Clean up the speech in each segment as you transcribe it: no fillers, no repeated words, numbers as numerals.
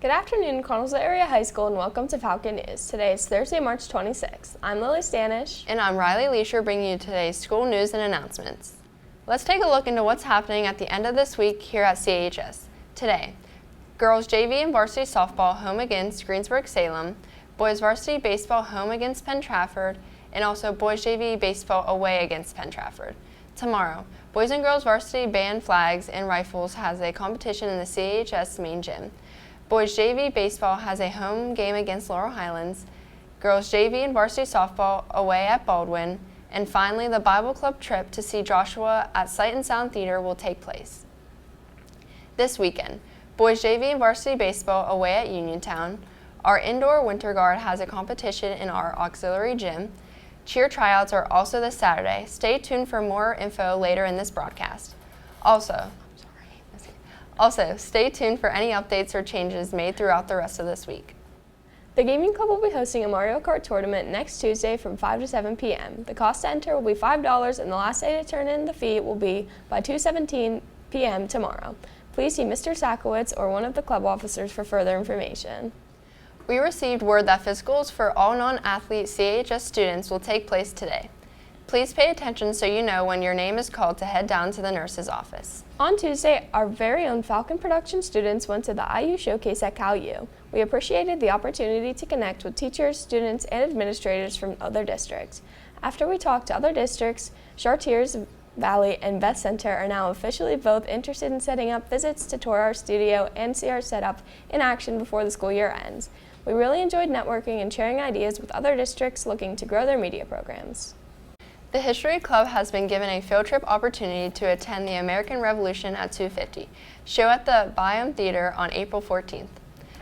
Good afternoon, Connellsville Area High School, and welcome to Falcon News. Today is Thursday, March 26th. I'm Lily Stanish. And I'm Riley Leisure, bringing you today's school news and announcements. Let's take a look into what's happening at the end of this week here at CAHS. Today, girls JV and varsity softball home against Greensburg-Salem, boys varsity baseball home against Penn Trafford, and also boys JV baseball away against Penn Trafford. Tomorrow, boys and girls varsity band flags and rifles has a competition in the CAHS main gym. Boys JV baseball has a home game against Laurel Highlands, girls JV and varsity softball away at Baldwin, and finally the Bible Club trip to see Joshua at Sight and Sound Theater will take place. This weekend, boys JV and varsity baseball away at Uniontown. Our indoor winter guard has a competition in our auxiliary gym. Cheer tryouts are also this Saturday. Stay tuned for more info later in this broadcast. Also, stay tuned for any updates or changes made throughout the rest of this week. The Gaming Club will be hosting a Mario Kart tournament next Tuesday from 5 to 7 p.m. The cost to enter will be $5, and the last day to turn in the fee will be by 2:17 p.m. tomorrow. Please see Mr. Sakowitz or one of the club officers for further information. We received word that physicals for all non-athlete CAHS students will take place today. Please pay attention so you know when your name is called to head down to the nurse's office. On Tuesday, our very own Falcon production students went to the IU Showcase at CalU. We appreciated the opportunity to connect with teachers, students, and administrators from other districts. After we talked to other districts, Chartiers Valley and Beth Center are now officially both interested in setting up visits to tour our studio and see our setup in action before the school year ends. We really enjoyed networking and sharing ideas with other districts looking to grow their media programs. The History Club has been given a field trip opportunity to attend the American Revolution at 250 show at the Byam Theater on April 14th.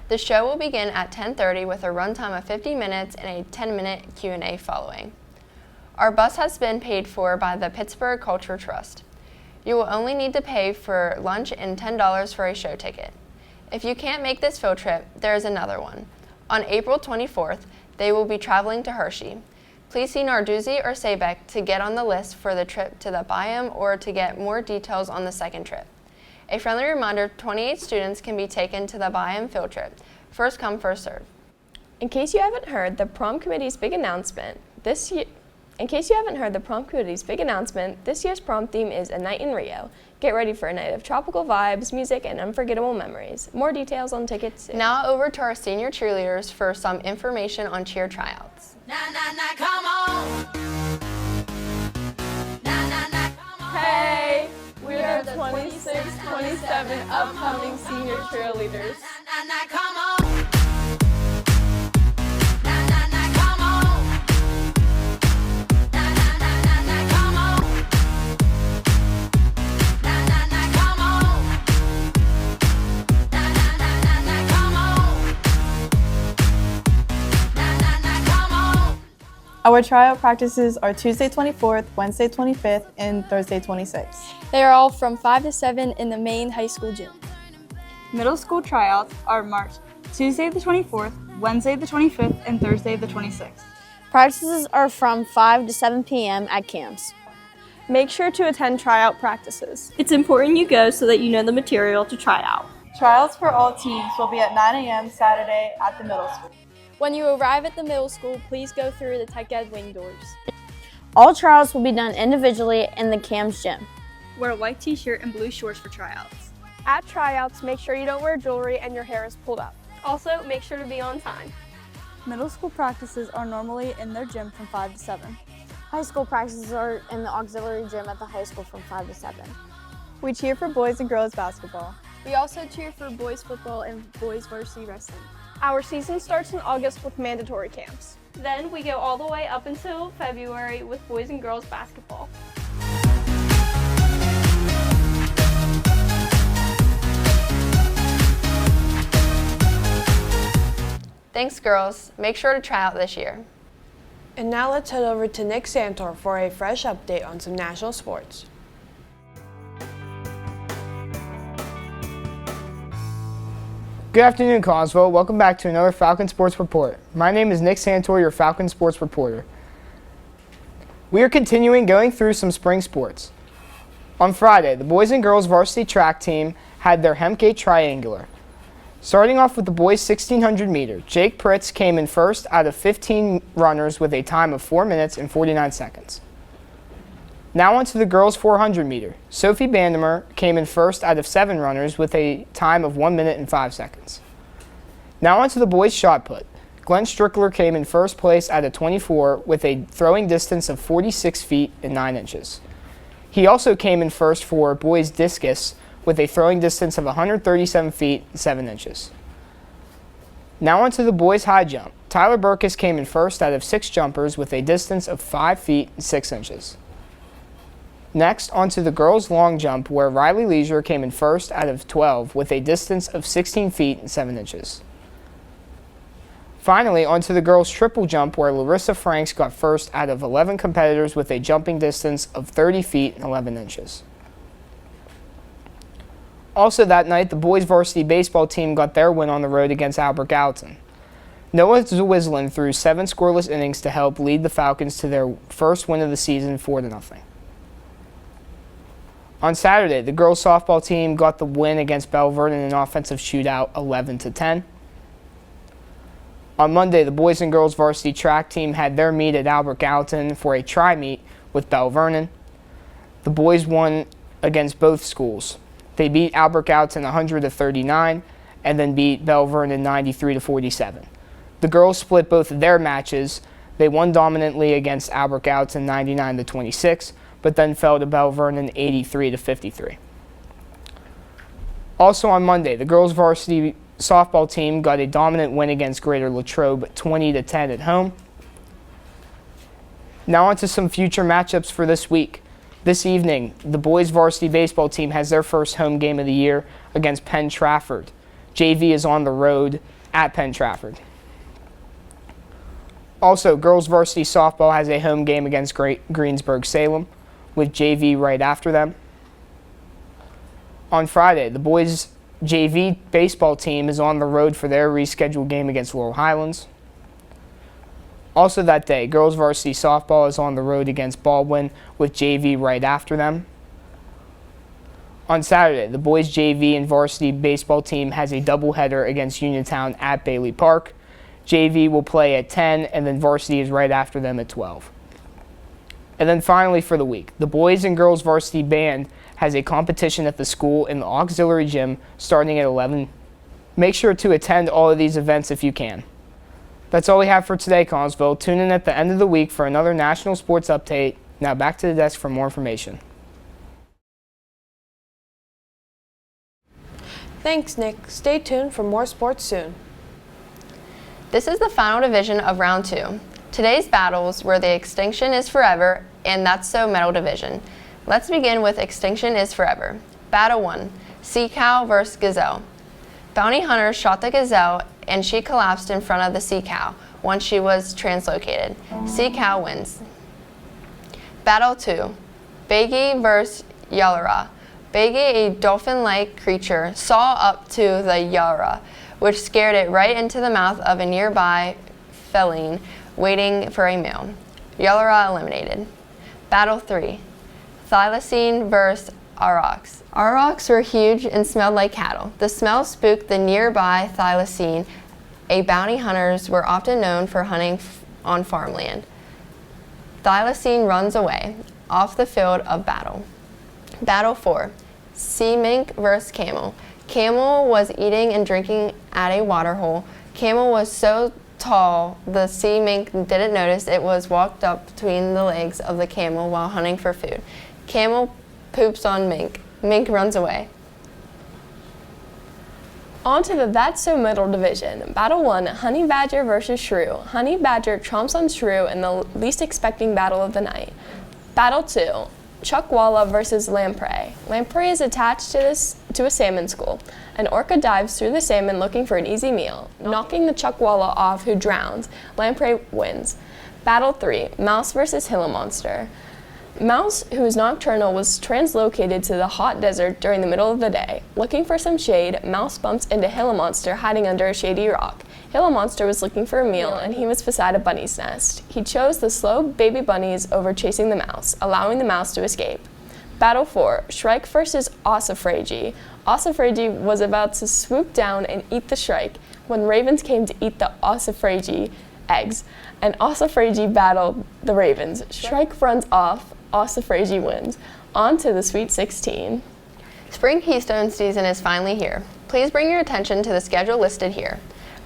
The show will begin at 10:30 with a runtime of 50 minutes and a 10-minute Q&A following. Our bus has been paid for by the Pittsburgh Culture Trust. You will only need to pay for lunch and $10 for a show ticket. If you can't make this field trip, there is another one. On April 24th, they will be traveling to Hershey. Please see Narduzzi or Sabeck to get on the list for the trip to the Byam or to get more details on the second trip. A friendly reminder, 28 students can be taken to the Byam field trip. First come, first serve. In case you haven't heard the prom committee's big announcement, this year's prom theme is A Night in Rio. Get ready for a night of tropical vibes, music, and unforgettable memories. More details on tickets soon. Now over to our senior cheerleaders for some information on cheer tryouts. Come on. Hey, we are the 26-27 upcoming senior cheerleaders. Come on. Our tryout practices are Tuesday 24th, Wednesday 25th, and Thursday 26th. They are all from 5 to 7 in the main high school gym. Middle school tryouts are marked Tuesday the 24th, Wednesday the 25th, and Thursday the 26th. Practices are from 5 to 7 p.m. at CAHS. Make sure to attend tryout practices. It's important you go so that you know the material to try out. Tryouts for all teams will be at 9 a.m. Saturday at the middle school. When you arrive at the middle school, please go through the tech ed wing doors. All tryouts will be done individually in the CAHS gym. Wear a white t-shirt and blue shorts for tryouts. At tryouts, make sure you don't wear jewelry and your hair is pulled up. Also, make sure to be on time. Middle school practices are normally in their gym from 5 to 7. High school practices are in the auxiliary gym at the high school from 5 to 7. We cheer for boys and girls basketball. We also cheer for boys football and boys varsity wrestling. Our season starts in August with mandatory camps. Then we go all the way up until February with boys and girls basketball. Thanks, girls. Make sure to try out this year. And now let's head over to Nick Santor for a fresh update on some national sports. Good afternoon, Collinsville. Welcome back to another Falcon Sports Report. My name is Nick Santor, your Falcon Sports Reporter. We are continuing going through some spring sports. On Friday, the boys and girls varsity track team had their Hemke Triangular. Starting off with the boys 1600 meter, Jake Pritz came in first out of 15 runners with a time of 4 minutes and 49 seconds. Now on to the girls 400 meter. Sophie Bandemer came in first out of 7 runners with a time of 1 minute and 5 seconds. Now on to the boys shot put. Glenn Strickler came in first place out of 24 with a throwing distance of 46 feet and 9 inches. He also came in first for boys discus with a throwing distance of 137 feet and 7 inches. Now on to the boys high jump. Tyler Burkus came in first out of 6 jumpers with a distance of 5 feet and 6 inches. Next, on to the girls long jump, where Riley Leisure came in first out of 12 with a distance of 16 feet and 7 inches. Finally, on to the girls triple jump, where Larissa Franks got first out of 11 competitors with a jumping distance of 30 feet and 11 inches. Also that night, the boys varsity baseball team got their win on the road against Albert Gallatin. Noah Zwisland threw 7 scoreless innings to help lead the Falcons to their first win of the season, 4-0. On Saturday, the girls softball team got the win against Belle Vernon in an offensive shootout, 11-10. On Monday, the boys and girls varsity track team had their meet at Albert Gallatin for a tri-meet with Belle Vernon. The boys won against both schools. They beat Albert Gallatin 100-39 and then beat Belle Vernon 93-47. The girls split both of their matches. They won dominantly against Albert Gallatin 99-26, but then fell to Belle Vernon 83-53. Also on Monday, the girls varsity softball team got a dominant win against Greater Latrobe 20-10 at home. Now on to some future matchups for this week. This evening, the boys varsity baseball team has their first home game of the year against Penn Trafford. JV is on the road at Penn Trafford. Also, girls varsity softball has a home game against Greensburg-Salem, with JV right after them. On Friday, the boys JV baseball team is on the road for their rescheduled game against Laurel Highlands. Also that day, girls varsity softball is on the road against Baldwin, with JV right after them. On Saturday, the boys JV and varsity baseball team has a doubleheader against Uniontown at Bailey Park. JV will play at 10, and then varsity is right after them at 12. And then finally for the week, the boys and girls varsity band has a competition at the school in the auxiliary gym starting at 11. Make sure to attend all of these events if you can. That's all we have for today, Collinsville. Tune in at the end of the week for another national sports update. Now back to the desk for more information. Thanks, Nick. Stay tuned for more sports soon. This is the final division of round 2. Today's battles were the Extinction is Forever and That's So Metal division. Let's begin with Extinction is Forever. Battle 1, Sea Cow vs. Gazelle. Bounty hunters shot the gazelle and she collapsed in front of the sea cow once she was translocated. Sea cow wins. Battle 2, Begi vs. Yalara. Begi, a dolphin-like creature, saw up to the Yalara, which scared it right into the mouth of a nearby feline waiting for a meal. Yalara eliminated. Battle 3, Thylacine vs. Aurochs. Aurochs were huge and smelled like cattle. The smell spooked the nearby Thylacine. Bounty hunters were often known for hunting on farmland. Thylacine runs away off the field of battle. Battle 4, Sea Mink vs. Camel. Camel was eating and drinking at a waterhole. Camel was so tall, the sea mink didn't notice it was walked up between the legs of the camel while hunting for food. Camel poops on mink. Mink runs away. On to the That's So Middle division. Battle 1, Honey Badger versus Shrew. Honey Badger trumps on Shrew in the least expecting battle of the night. Battle 2, Chuckwalla versus Lamprey. Lamprey is attached to a salmon school. An orca dives through the salmon looking for an easy meal, knocking the Chuckwalla off, who drowns. Lamprey wins. Battle 3, Mouse versus Gila Monster. Mouse, who is nocturnal, was translocated to the hot desert during the middle of the day. Looking for some shade, Mouse bumps into Gila Monster hiding under a shady rock. Gila Monster was looking for a meal and he was beside a bunny's nest. He chose the slow baby bunnies over chasing the mouse, allowing the mouse to escape. Battle 4, Shrike versus Ossifragi. Ossifragi was about to swoop down and eat the Shrike when ravens came to eat the Ossifragi eggs, and Ossifragi battled the ravens. Shrike runs off, Ossifragi wins. On to the Sweet 16. Spring Keystone season is finally here. Please bring your attention to the schedule listed here.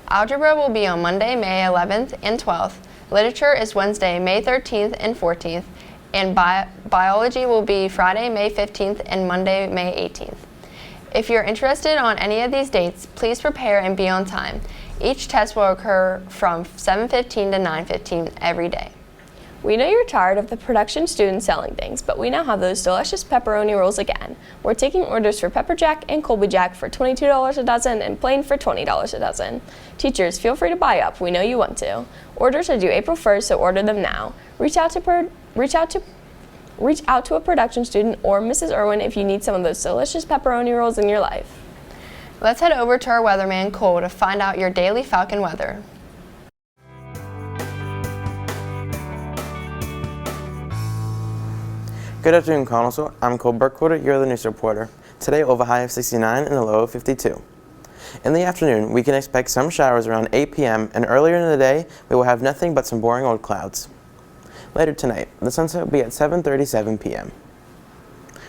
Algebra will be on Monday, May 11th and 12th. Literature is Wednesday, May 13th and 14th. And biology will be Friday, May 15th and Monday, May 18th. If you're interested on any of these dates, please prepare and be on time. Each test will occur from 7:15 to 9:15 every day. We know you're tired of the production students selling things, but we now have those delicious pepperoni rolls again. We're taking orders for Pepper Jack and Colby Jack for $22 a dozen and plain for $20 a dozen. Teachers, feel free to buy up. We know you want to. Orders are due April 1st, so order them now. Reach out to a production student or Mrs. Irwin if you need some of those delicious pepperoni rolls in your life. Let's head over to our weatherman, Cole, to find out your daily Falcon weather. Good afternoon, Council. I'm Cole Burkholder, you're the news reporter. Today we'll have a high of 69 and a low of 52. In the afternoon, we can expect some showers around 8 p.m. and earlier in the day, we will have nothing but some boring old clouds. Later tonight, the sunset will be at 7:37 p.m.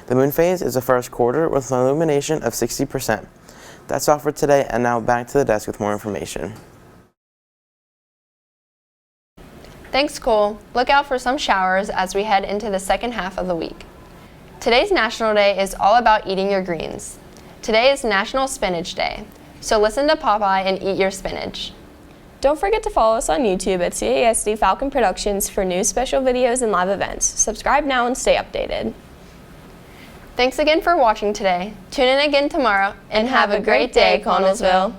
The moon phase is the first quarter with an illumination of 60%. That's all for today, and now back to the desk with more information. Thanks, Cole. Look out for some showers as we head into the second half of the week. Today's National Day is all about eating your greens. Today is National Spinach Day, so listen to Popeye and eat your spinach. Don't forget to follow us on YouTube at CASD Falcon Productions for new special videos and live events. Subscribe now and stay updated. Thanks again for watching today. Tune in again tomorrow and have a great day, Connellsville.